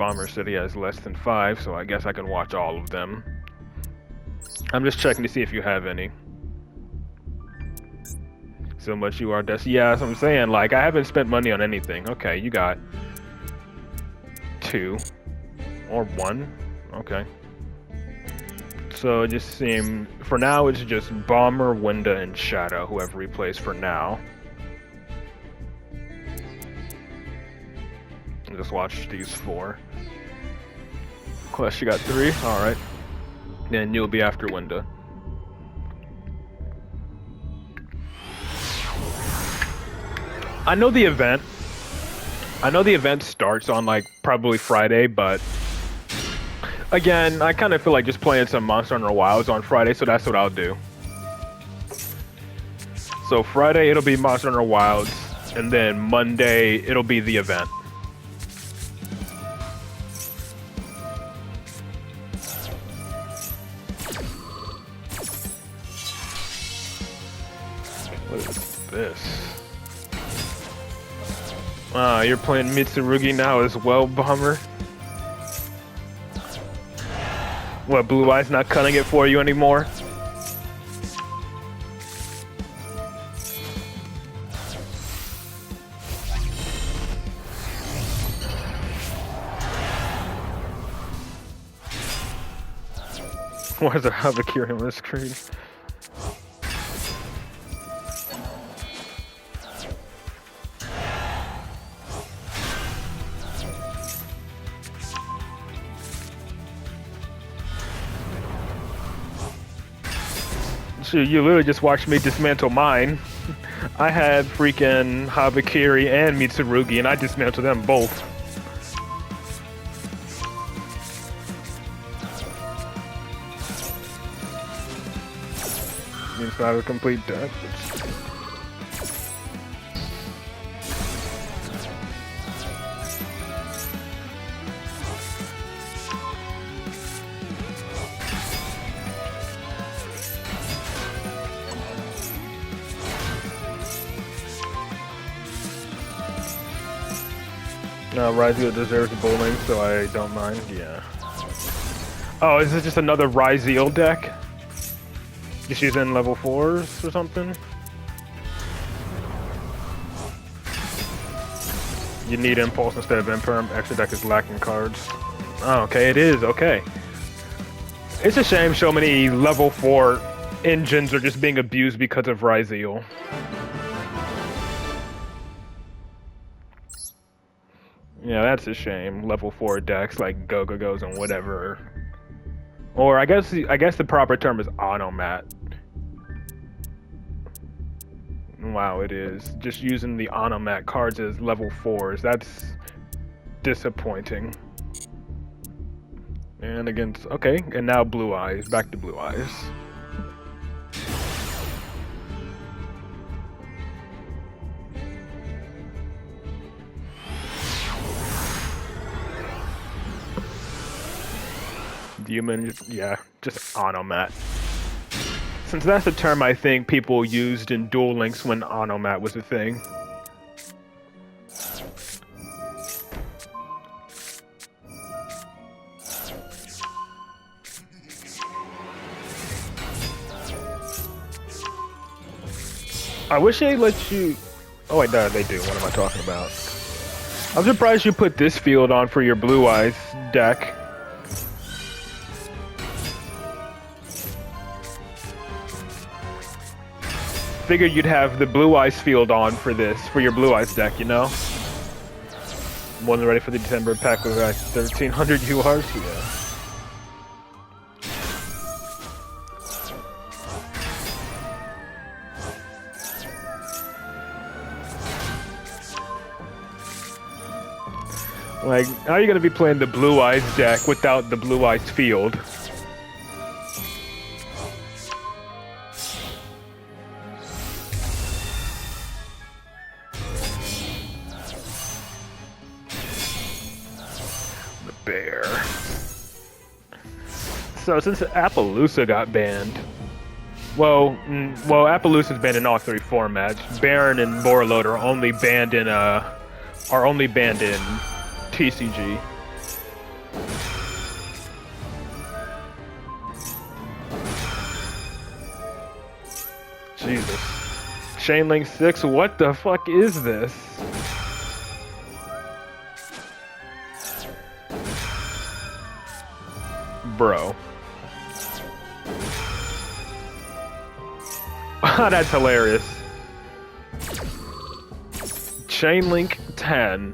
Bomber City has less than 5, so I guess I can watch all of them. I'm just checking to see if you have any. So much you are yeah, that's what I'm saying. Like, I haven't spent money on anything. Okay, you got 2 or 1. Okay. So it just seems for now it's just Bomber, Winda, and Shadow, whoever we plays for now. Just watch these 4. Quest, you got 3. All right. Then you'll be after Winda. I know the event starts on like probably Friday, but again, I kind of feel like just playing some Monster Hunter Wilds on Friday, so that's what I'll do. So Friday it'll be Monster Hunter Wilds, and then Monday it'll be the event. What is this? You're playing Mitsurugi now as well, Bomber? What, Blue Eyes not cutting it for you anymore? Why is there Havakiri on the screen? Shoot, you literally just watched me dismantle mine. I had freaking Habakiri and Mitsurugi, and I dismantled them both. Means I have a complete deck. No, Ryzeo deserves bowling, so I don't mind, yeah. Oh, is this just another Ryzeo deck? Just using level 4s or something? You need Impulse instead of Imperm. Extra deck is lacking cards. Oh, okay, it is, okay. It's a shame so many level 4 engines are just being abused because of Ryzeo. Yeah, that's a shame. Level 4 decks like Go-Go-Go's and whatever. Or I guess the proper term is Automat. Wow, it is. Just using the Automat cards as level 4s. That's disappointing. And against okay, and now Blue Eyes. Back to Blue Eyes. Human, yeah, just Automat. Since that's the term I think people used in Duel Links when Automat was a thing. I wish they let you... Oh wait, no, they do. What am I talking about? I'm surprised you put this field on for your Blue Eyes deck. Figured you'd have the Blue Eyes field on for this, for your Blue Eyes deck, you know? More than ready for the December pack with like 1,300 URs? Yeah. Like, how are you gonna be playing the Blue Eyes deck without the Blue Eyes field? Bear. So since Appaloosa got banned, well, Appaloosa's banned in all 3 formats. Baron and Borreload are only banned in TCG. Jesus. Chain Link 6, what the fuck is this? Bro. That's hilarious. Chain Link 10.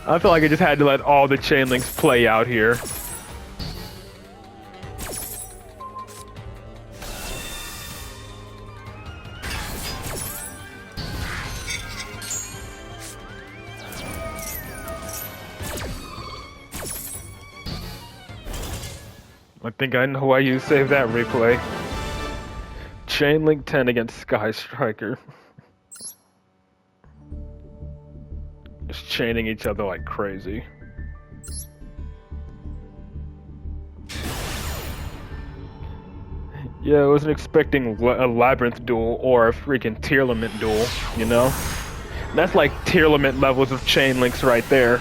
I feel like I just had to let all the chain links play out here. I think I know why you saved that replay. Chain Link 10 against Sky Striker. Just chaining each other like crazy. Yeah, I wasn't expecting a Labyrinth duel or a freaking Tearlament duel, you know? That's like Tearlament levels of chain links right there.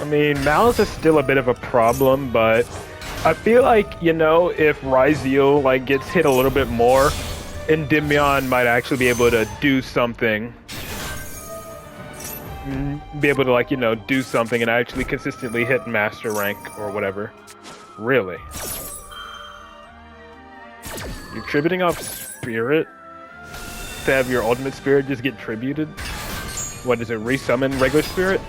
I mean, Malice is still a bit of a problem, but I feel like, you know, if Ryzeal, like, gets hit a little bit more, Endymion might actually be able to do something. Be able to, like, you know, do something and actually consistently hit Master Rank or whatever. Really? You're tributing off Spirit to have your ultimate Spirit just get tributed? What, does it resummon regular Spirit?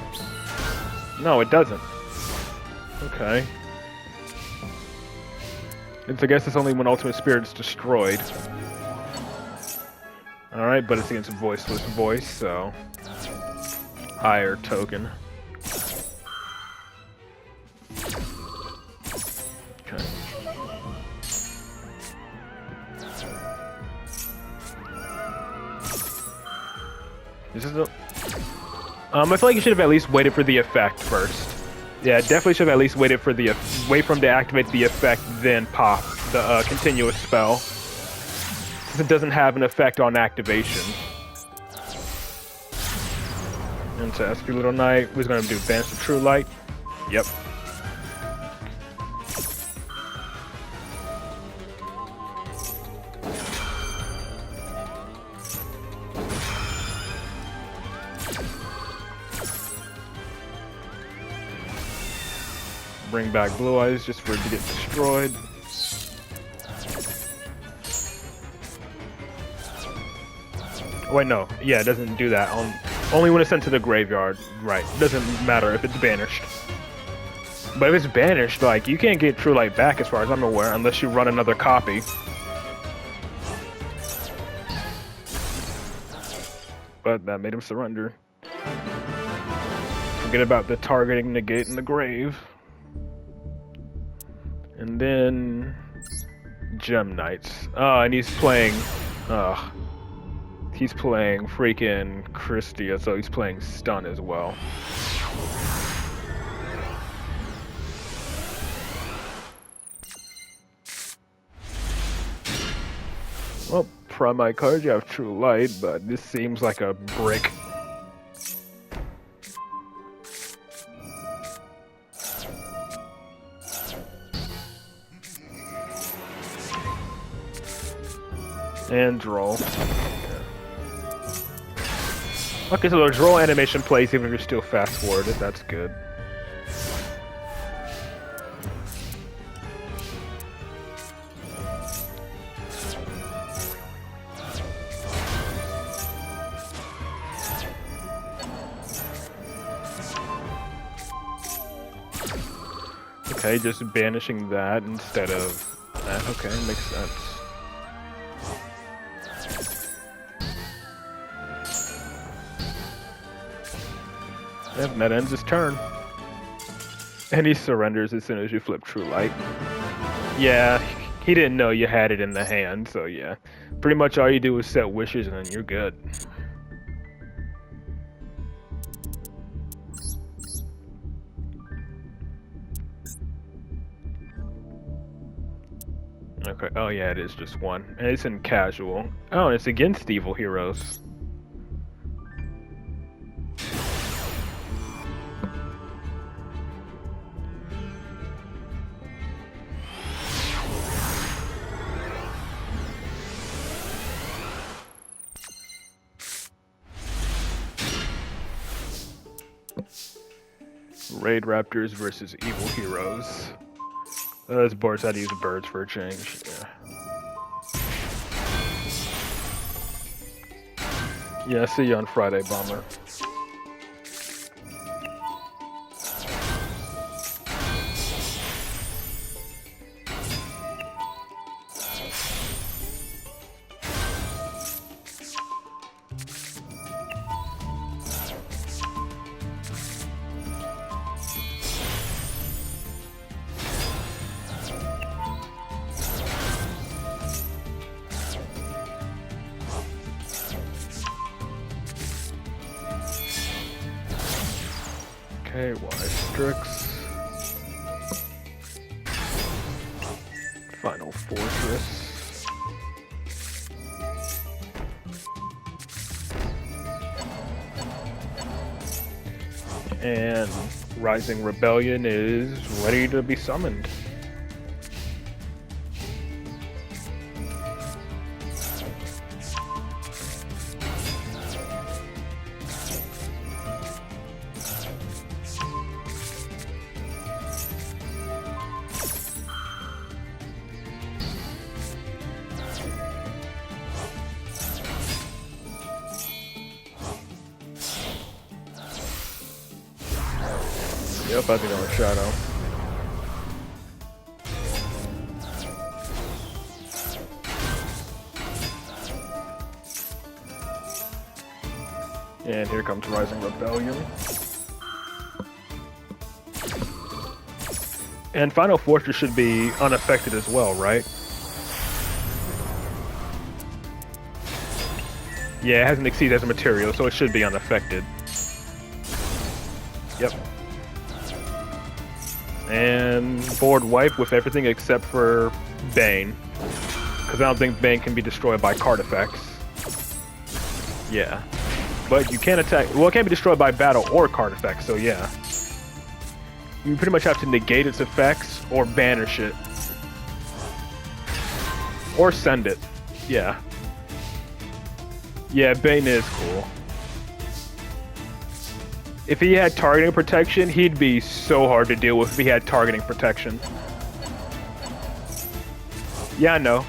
No, it doesn't. Okay. I guess it's only when Ultimate Spirit's destroyed. Alright, but it's against Voiceless Voice, so... higher token. Okay. This is the... I feel like you should have at least waited for the effect first. Yeah, definitely should have at least waited for the wait for him to activate the effect, then pop the continuous spell. Since it doesn't have an effect on activation. Into SP Little Knight, who's gonna do Advance to True Light? Yep. Bring back Blue Eyes just for it to get destroyed. Oh, wait, no. Yeah, it doesn't do that. Only when it's sent to the graveyard. Right. It doesn't matter if it's banished. But if it's banished, like, you can't get True Light back as far as I'm aware, unless you run another copy. But that made him surrender. Forget about the targeting negate in the grave. And then Gem Knights. Oh, and he's playing he's playing freaking Christia, so he's playing Stun as well. Well, from my card you have True Light, but this seems like a brick. And draw. Okay, so the draw animation plays even if you're still fast forwarded. That's good. Okay, just banishing that instead of that. Okay, makes sense. Yep, that ends his turn. And he surrenders as soon as you flip True Light. Yeah, he didn't know you had it in the hand, so yeah. Pretty much all you do is set wishes and then you're good. Okay, oh yeah, it is just one. And it's in casual. Oh, and it's against evil heroes. Raid Raptors versus Evil Heroes. This board's how to use birds for a change. Yeah, see you on Friday, Bomber. Okay, Y Strix. Final Fortress. And Rising Rebellion is ready to be summoned. Yep, I think I'm a shadow. And here comes Rising Rebellion. And Final Fortress should be unaffected as well, right? Yeah, it hasn't exceeded as a material, so it should be unaffected. Yep. And board wipe with everything except for Bane. Because I don't think Bane can be destroyed by card effects. Yeah. But you can attack... Well, it can't be destroyed by battle or card effects, so yeah. You pretty much have to negate its effects or banish it. Or send it. Yeah. Yeah, Bane is cool. If he had targeting protection, he'd be so hard to deal with if he had targeting protection. Yeah, I know.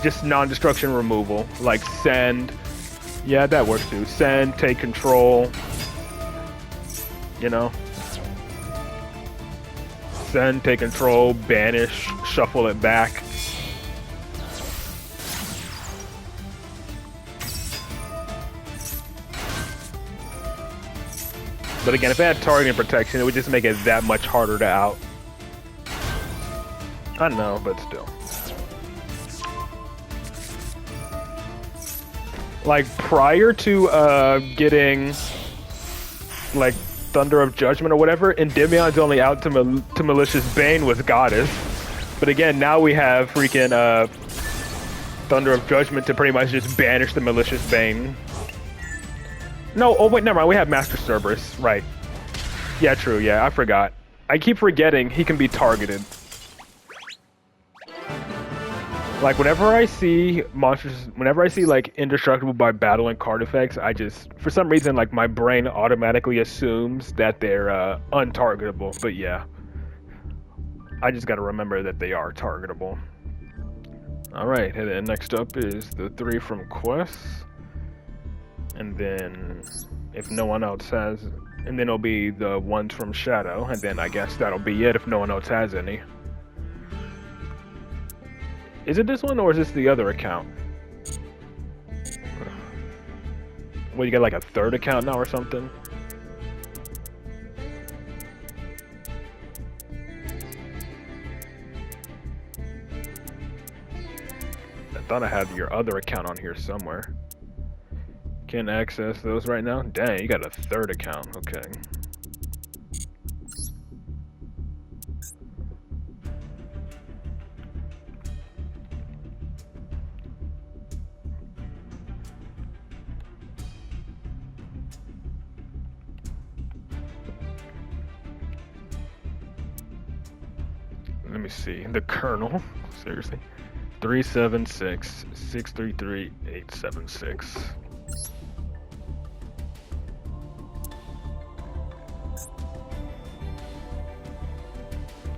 Just non-destruction removal. Like send. Yeah, that works too. Send, take control. You know? Send, take control, banish, shuffle it back. But again, if it had targeting protection, it would just make it that much harder to out. I know, but still. Like, prior to getting, like, Thunder of Judgment or whatever, Endymion's only out to Malicious Bane was Goddess. But again, now we have freaking Thunder of Judgment to pretty much just banish the Malicious Bane. No, oh wait, never mind, we have Master Cerberus, right. Yeah, true, yeah, I forgot. I keep forgetting he can be targeted. Like, whenever I see monsters, whenever I see, like, indestructible by battle and card effects, I just, for some reason, like, my brain automatically assumes that they're, untargetable, but yeah. I just gotta remember that they are targetable. Alright, and then next up is the 3 from Quest. And then, if no one else has, and then it'll be the ones from Shadow, and then I guess that'll be it if no one else has any. Is it this one, or is this the other account? Well, you got like a third account now or something? thought I had your other account on here somewhere. Can't access those right now? Dang, you got a third account. Okay. Let me see. The kernel. Seriously. 376-633-876.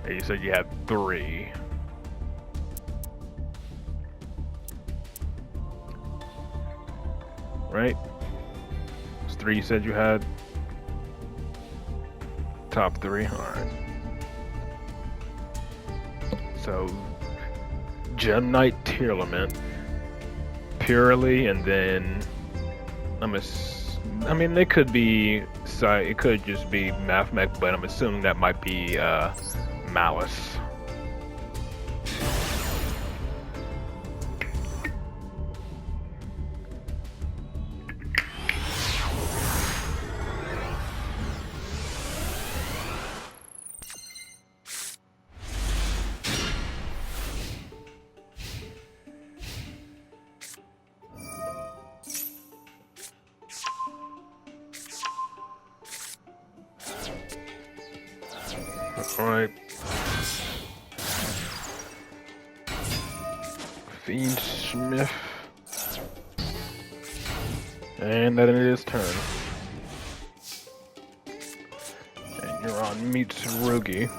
Hey, you said you had 3. Right? It's 3 you said you had. Top 3. Alright. So, Gem Knight Tearlament, Purely, and then I mean, they could be. It could just be Mathmech, but I'm assuming that might be Malice. Alright. Fiend Smith. And that ended his turn. And you're on Mitsurugi.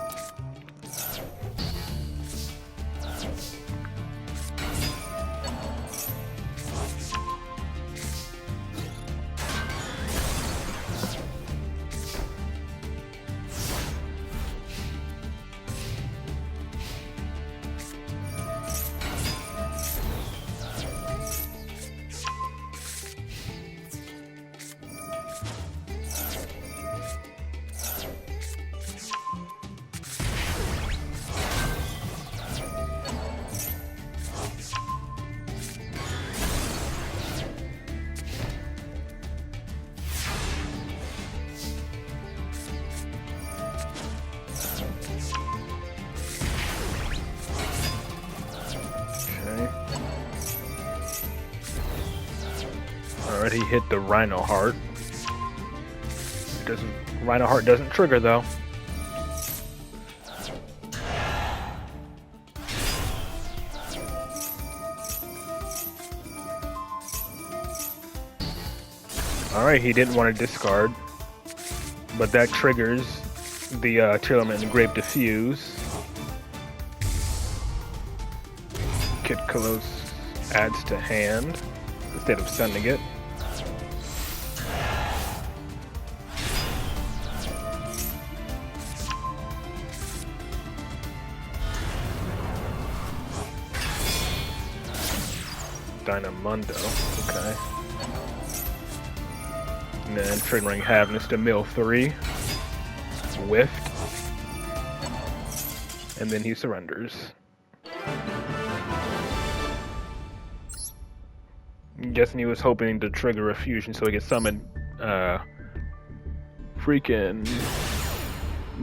Alright, he hit the Rhino Heart. Rhino Heart doesn't trigger though. Alright, he didn't want to discard, but that triggers the Tearlament and Grave Diffuse. Kit Kalos adds to hand instead of sending it. Dynamundo, okay. And then triggering Havness to mill 3. Whiffed. And then he surrenders. I'm guessing he was hoping to trigger a fusion so he could summon freaking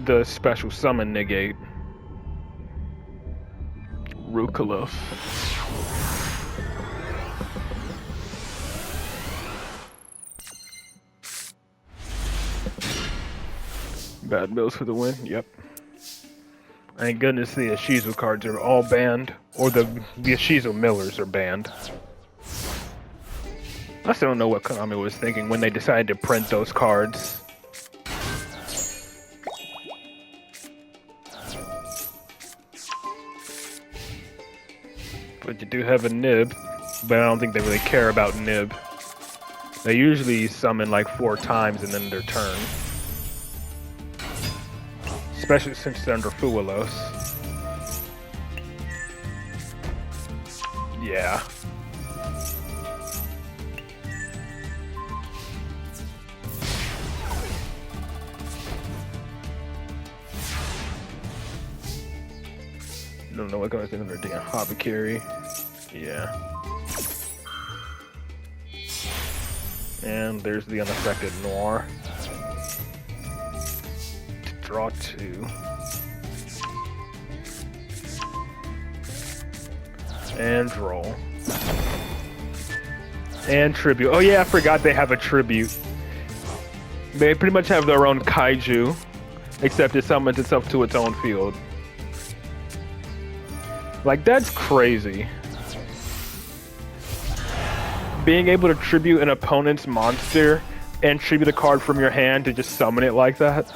the special summon negate. Rukalov. Bad Mills for the win, yep. Thank goodness the Ashizu cards are all banned, or the Ashizu Millers are banned. I still don't know what Konami was thinking when they decided to print those cards. But you do have a Nib, but I don't think they really care about Nib. They usually summon like 4 times and then their turn. Especially since they're under Fuelos. Yeah. Don't know what goes into their damn Habakiri. Yeah. And there's the unaffected Noir. Draw 2. And roll. And tribute. Oh yeah, I forgot they have a tribute. They pretty much have their own kaiju, except it summons itself to its own field. Like, that's crazy. Being able to tribute an opponent's monster and tribute a card from your hand to just summon it like that.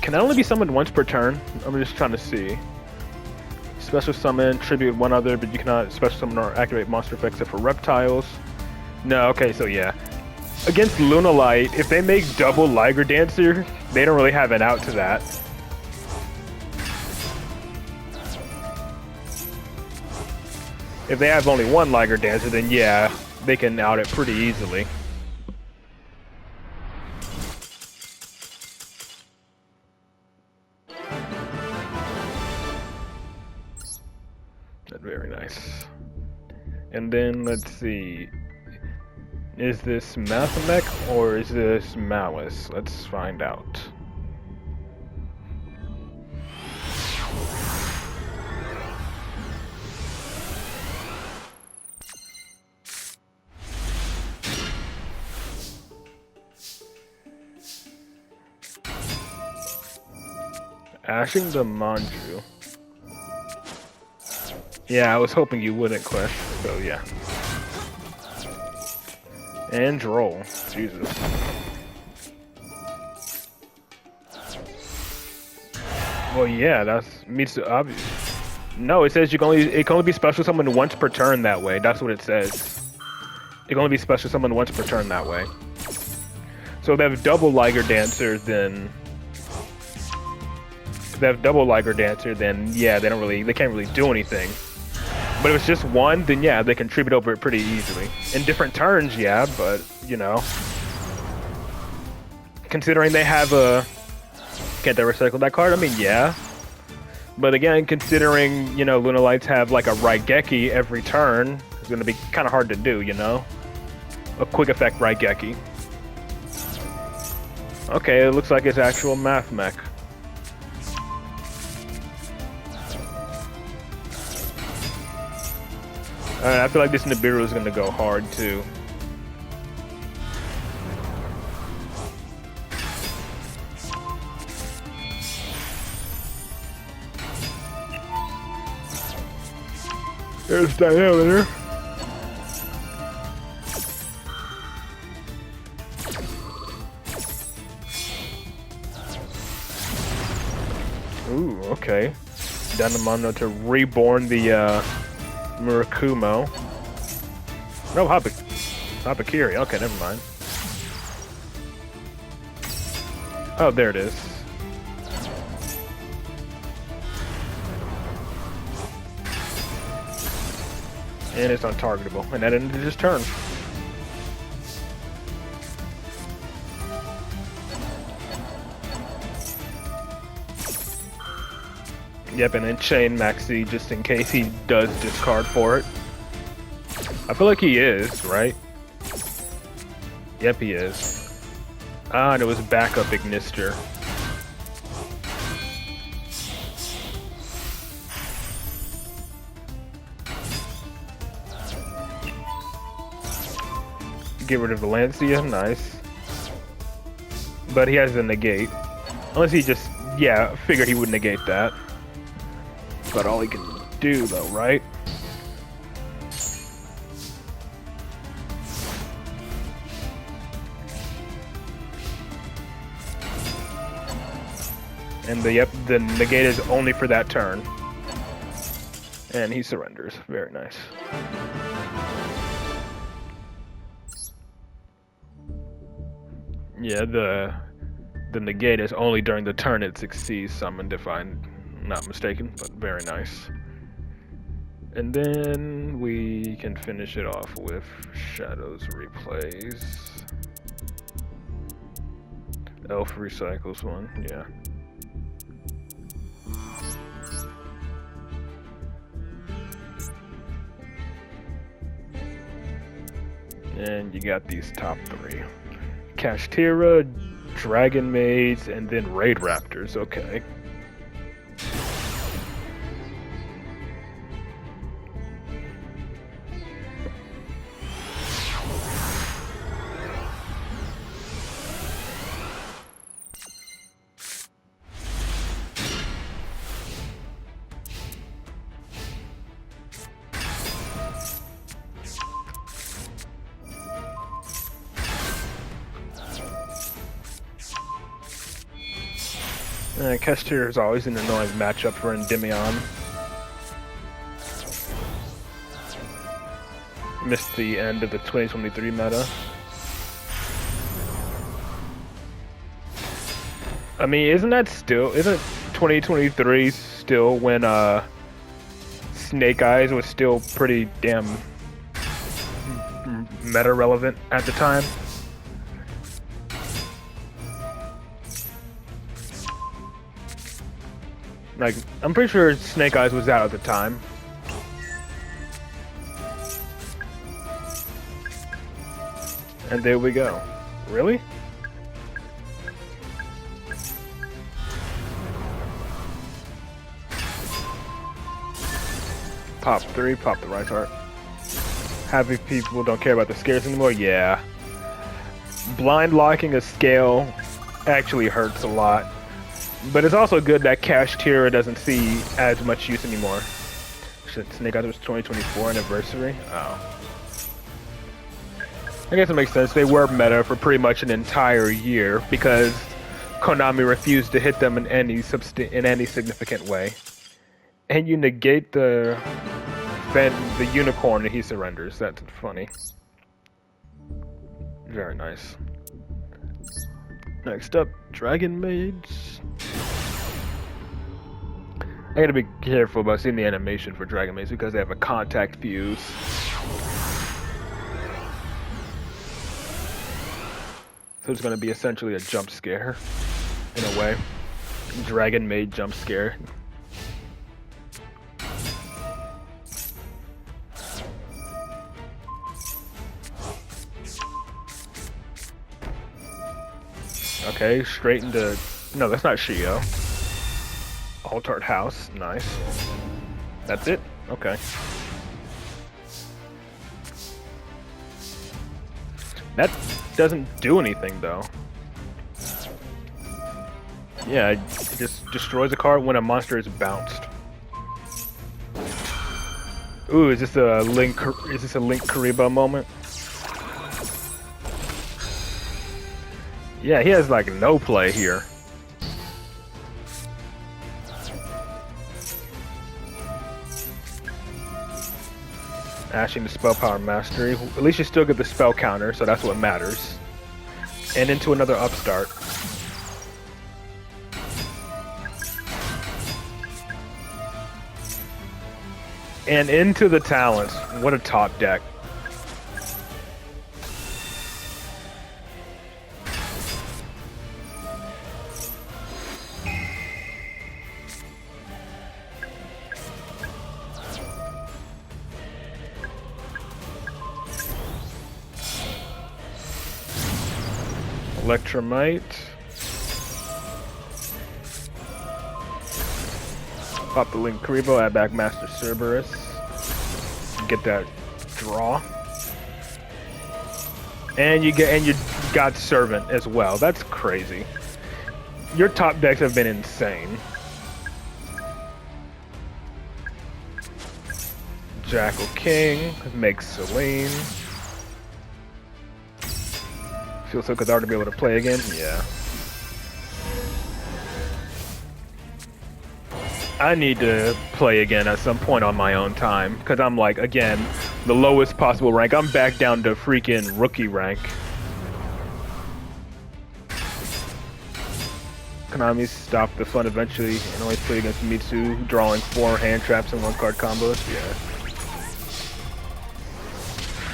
Can that only be summoned once per turn? I'm just trying to see. Special summon, tribute one other, but you cannot special summon or activate monster effects except for reptiles. No, okay, so yeah. Against Lunalight, if they make double Liger Dancer, they don't really have an out to that. If they have only one Liger Dancer, then yeah, they can out it pretty easily. Very nice. And then let's see. Is this Mathmech or is this Malice? Let's find out. Ashing the Manju. Yeah, I was hoping you wouldn't question, so yeah. And roll. Jesus. Well, yeah, that meets the obvious. No, it says it can only be special summoned once per turn that way. That's what it says. It can only be special summoned once per turn that way. So if they have double Liger Dancer, then yeah, they can't really do anything. But if it's just one, then yeah, they can tribute over it pretty easily. In different turns, yeah, but, you know. Considering they have a... Can't they recycle that card? I mean, yeah. But again, considering, you know, Lunalights have like a Raigeki every turn, it's going to be kind of hard to do, you know? A quick effect Raigeki. Okay, it looks like it's actual Mathmech. I feel like this Nibiru is going to go hard, too. There's diameter. Ooh, okay. Danamano to reborn the, Murakumo. No, Hapakiri. Okay, never mind. Oh, there it is. And it's untargetable. And that ended his turn. Yep, and then Chain Maxi just in case he does discard for it. I feel like he is, right? Yep, he is. Ah, and it was backup Ignister. Get rid of Valencia, nice. But he has a negate. Unless he just, yeah, figured he would negate that. But all he can do, though, right? And the negate is only for that turn. And he surrenders. Very nice. Yeah, the negate is only during the turn it succeeds summoned, if I'm not mistaken, but very nice. And then we can finish it off with Shadows Replays. Elf recycles one, yeah. And you got these top three. Kashtira, Dragon Maids, and then Raid Raptors, okay. Kestir is always an annoying matchup for Endymion. Missed the end of the 2023 meta. I mean, isn't 2023 still when Snake Eyes was still pretty damn meta relevant at the time? Like, I'm pretty sure Snake Eyes was out at the time. And there we go. Really? Pop 3, pop the right heart. Happy people don't care about the scares anymore? Yeah. Blind locking a scale actually hurts a lot. But it's also good that Kashtira doesn't see as much use anymore. Shit, Snake Eyes was 2024 anniversary? Oh. I guess it makes sense. They were meta for pretty much an entire year because Konami refused to hit them in any significant way. And you negate the unicorn and he surrenders. That's funny. Very nice. Next up, Dragon Maids. I gotta be careful about seeing the animation for Dragon Maids because they have a contact fuse. So it's gonna be essentially a jump scare, in a way. Dragon Maid jump scare. Okay, straight into... No, that's not Shio. Altart House, nice. That's it? Okay. That doesn't do anything, though. Yeah, it just destroys a card when a monster is bounced. Ooh, is this a Link Kariba moment? Yeah, he has like no play here. Ashing the spell power mastery. At least you still get the spell counter, so that's what matters. And into another upstart. And into the talents. What a top deck. Electromite. Pop the Link Karibo, add back Master Cerberus. Get that draw. And you got Servant as well. That's crazy. Your top decks have been insane. Jackal King makes Selene. Feels so cathartic to be able to play again. Yeah. I need to play again at some point on my own time, because I'm like, again, the lowest possible rank. I'm back down to freaking rookie rank. Konami stopped the fun eventually and only played against Mitsu, drawing 4 hand traps and 1-card combos. Yeah.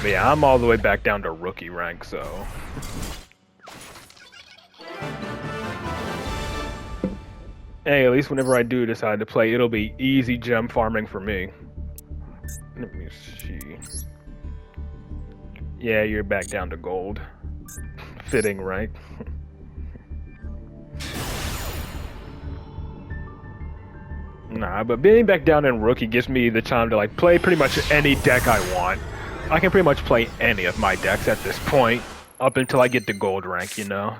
But yeah, I'm all the way back down to rookie rank, so... Hey, at least whenever I do decide to play, it'll be easy gem farming for me. Let me see. Yeah, you're back down to gold. Fitting, right? Nah, but being back down in rookie gives me the time to like play pretty much any deck I want. I can pretty much play any of my decks at this point, up until I get to gold rank, you know?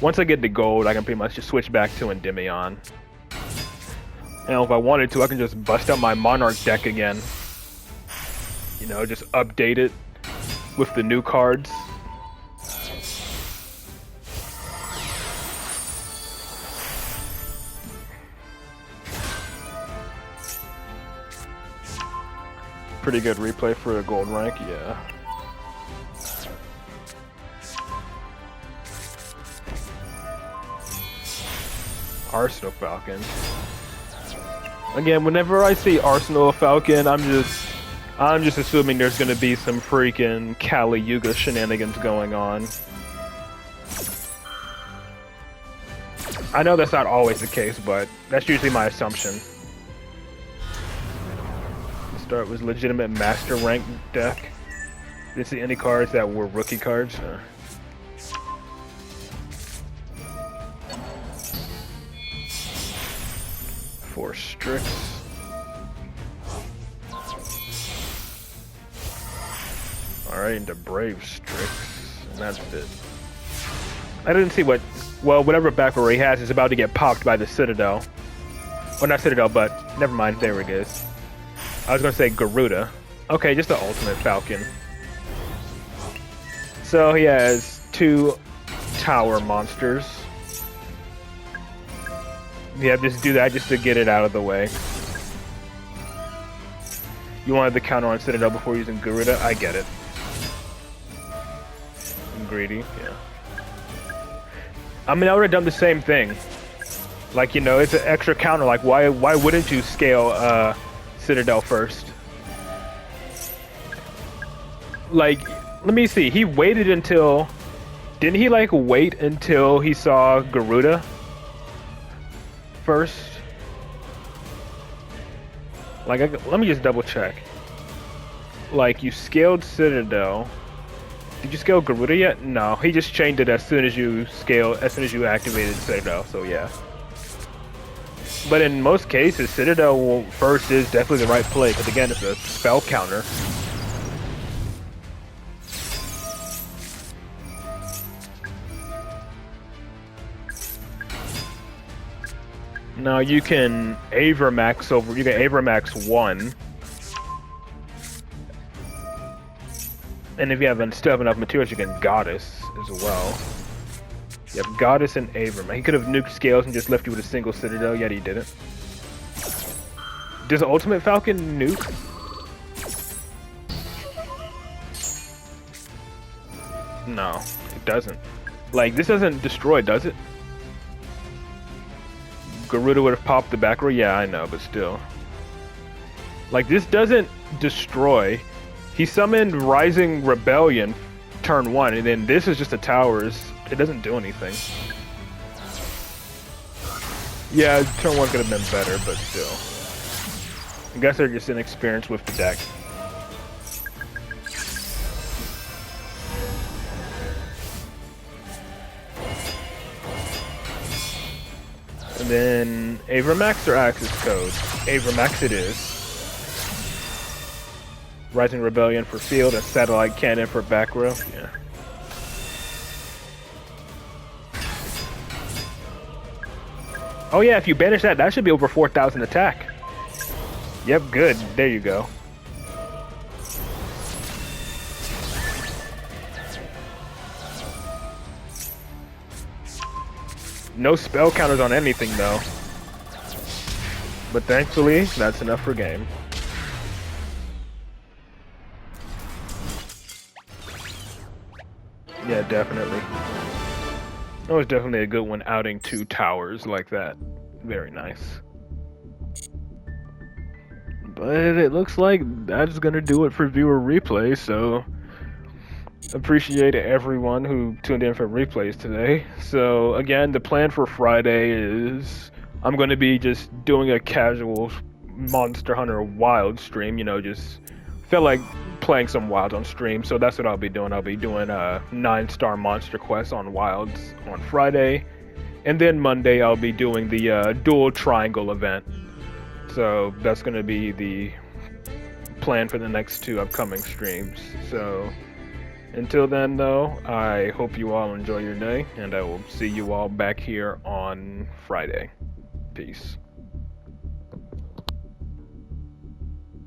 Once I get to gold, I can pretty much just switch back to Endymion. And if I wanted to, I can just bust out my Monarch deck again. You know, just update it with the new cards. Pretty good replay for a gold rank, yeah. Arsenal Falcon. Again, whenever I see Arsenal Falcon, I'm just assuming there's gonna be some freaking Kali Yuga shenanigans going on. I know that's not always the case, but that's usually my assumption. Start with legitimate master rank deck. Did you see any cards that were rookie cards? For Strix. Alright, into Brave Strix. And that's it. I didn't see what... Well, whatever back row he has is about to get popped by the Citadel. Well, not Citadel, but... Never mind, there it is. I was gonna say Garuda. Okay, just the ultimate Falcon. So he has 2 tower monsters. Yeah, just do that just to get it out of the way. You wanted the counter on Citadel before using Garuda? I get it. I'm greedy, yeah. I mean, I would have done the same thing. Like, you know, it's an extra counter. Like, why wouldn't you scale Citadel first? Like, let me see. He waited until... Didn't he, like, wait until he saw Garuda first? Like, let me just double check. Like, you scaled Citadel. Did you scale Garuda yet? No, he just changed it as soon as you activated Citadel, so yeah. But in most cases, Citadel first is definitely the right play, because again, it's a spell counter. Now you can Avermax 1. And if you still have enough materials, you can Goddess as well. You have Goddess and Avermax. He could have nuked Scales and just left you with a single Citadel, yet he didn't. Does Ultimate Falcon nuke? No, it doesn't. Like, this doesn't destroy, does it? Garuda would have popped the back row? Yeah, I know, but still. Like, this doesn't destroy. He summoned Rising Rebellion turn 1, and then this is just a towers. It doesn't do anything. Yeah, turn 1 could have been better, but still. I guess they're just inexperienced with the deck. And then Avermax or Axis Code? Avermax it is. Rising Rebellion for field and Satellite Cannon for back row. Yeah. Oh yeah, if you banish that, that should be over 4,000 attack. Yep, good. There you go. No spell counters on anything though. But thankfully, that's enough for game. Yeah, definitely. That was definitely a good one, outing 2 towers like that. Very nice. But it looks like that's gonna do it for viewer replay, so Appreciate everyone who tuned in for replays today. So again, the plan for Friday is I'm going to be just doing a casual Monster Hunter Wild stream. You know, just feel like playing some Wild on stream. So that's what I'll be doing. I'll be doing a 9-star Monster Quest on Wilds on Friday, and then Monday I'll be doing the Dual Triangle event. So that's going to be the plan for the next 2 upcoming streams. So until then, though, I hope you all enjoy your day, and I will see you all back here on Friday. Peace.